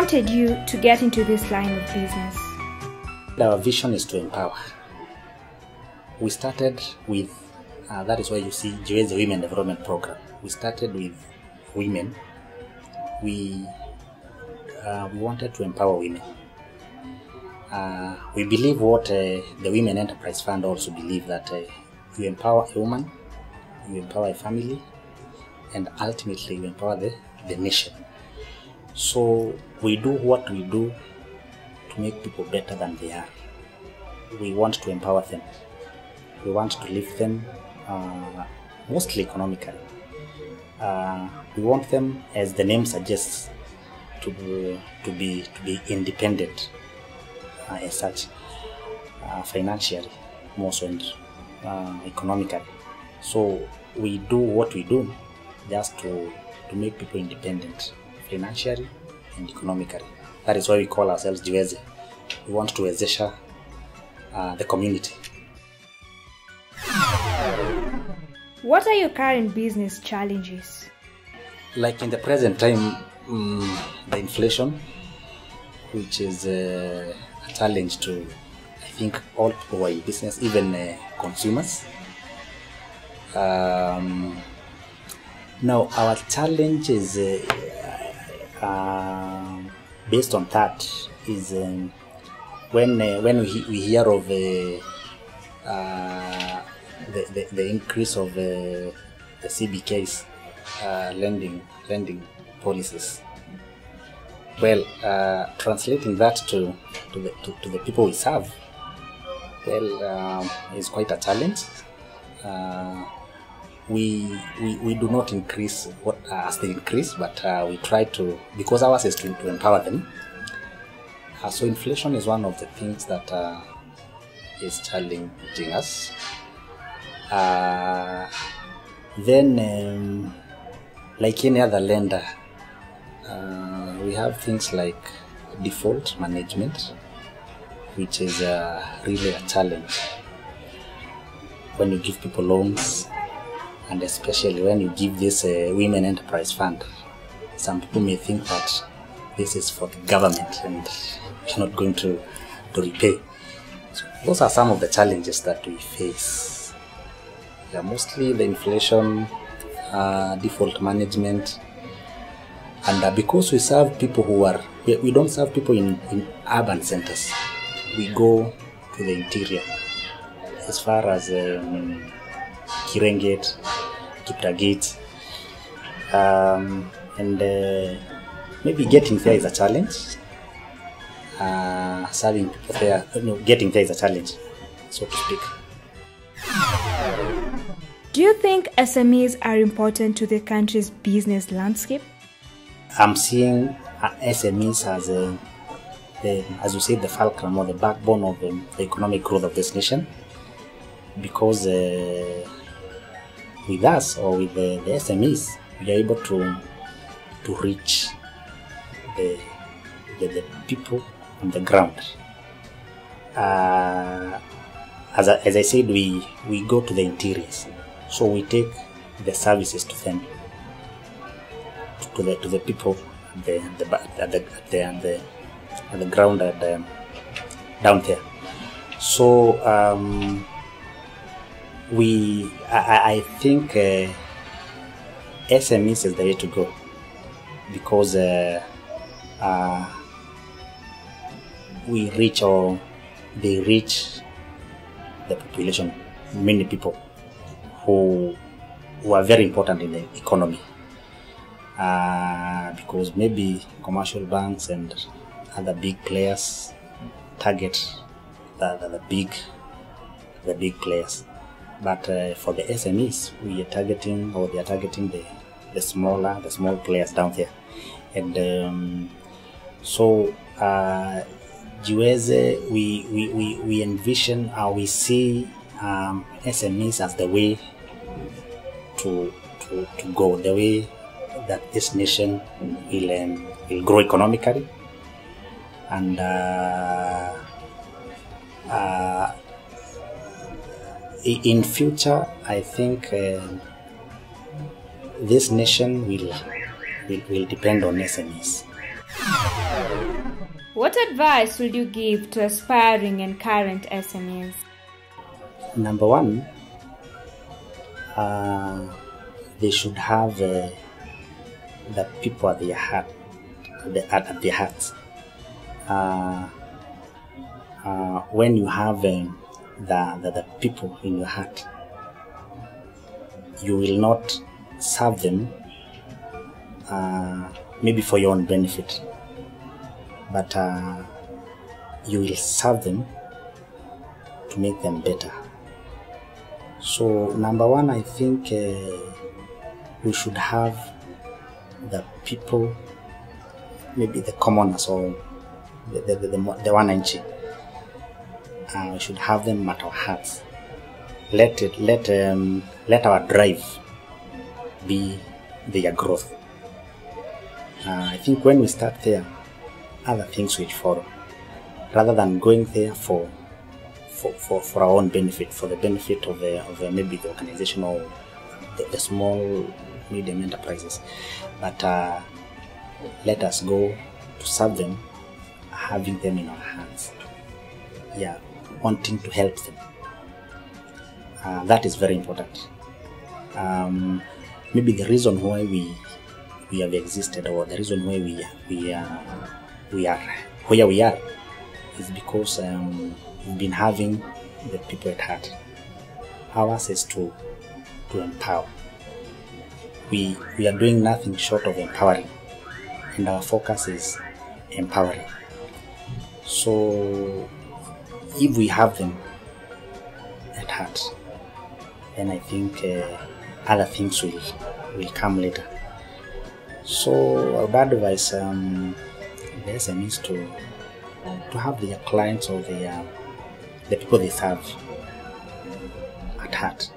prompted you to get into this line of business? Our vision is to empower. We started with, that is why you see Jiweze Women Development Program. We started with women. We wanted to empower women. We believe what the Women Enterprise Fund also believe, that you empower a woman, you empower a family, and ultimately you empower the nation. So we do what we do to make people better than they are. We want to empower them. We want to lift them, mostly economically. We want them, as the name suggests, to be independent, as such, financially, more so, and economically. So we do what we do just to make people independent, financially and economically. That is why we call ourselves Jiweze. We want to wezesha the community. What are your current business challenges? Like in the present time, the inflation, which is a challenge to, I think, all people who are in business, even consumers. Now, our challenge is, based on that, is when we hear of the increase of the CBK's lending policies. Well, translating that to the people we serve, well, is quite a challenge. We do not increase what as they increase, but we try to, because ours is to empower them. So inflation is one of the things that is challenging us. Then, like any other lender, we have things like default management, which is really a challenge when you give people loans, and especially when you give this Women Enterprise Fund. Some people may think that this is for the government and you're not going to repay. So those are some of the challenges that we face. Yeah, mostly the inflation, default management, and because we serve people who are, we don't serve people in urban centers. We go to the interior, as far as Kirenget, Kiptagit, and maybe getting there is a challenge. Serving people there, getting there is a challenge, so to speak. Do you think SMEs are important to the country's business landscape? I'm seeing SMEs as you say, the fulcrum or the backbone of the economic growth of this nation, because with us, or with the SMEs, we are able to reach the people on the ground. As I said, we go to the interiors, so we take the services to them, to the people at the ground, down there. So I think SMEs is the way to go, because we reach, or they reach, the population, many people who are very important in the economy, because maybe commercial banks and other big players target the big players, but for the SMEs, we are targeting, or they are targeting the small players down there. And so Jiweze, we envision, we see SMEs as the way to go, the way that this nation will grow economically, and in future, I think this nation will depend on SMEs. What advice would you give to aspiring and current SMEs? Number one, they should have the people at their heart, at their hearts. When you have the people in your heart, you will not serve them maybe for your own benefit, but you will serve them to make them better. So number one, I think we should have the people, maybe the commoners or the one inch. We should have them at our hearts. Let our drive be their growth. I think when we start there, other things will follow, rather than going there for our own benefit, for the benefit of maybe the organization or the small medium enterprises. But let us go to serve them, having them in our hands. Yeah, wanting to help them. That is very important. Maybe the reason why we have existed, or the reason why we are where we are, is because we've been having the people at heart. Ours is to empower. We are doing nothing short of empowering, and our focus is empowering. So if we have them at heart, then I think other things will come later. So I would advise the SMEs to have their clients or the people they serve at heart.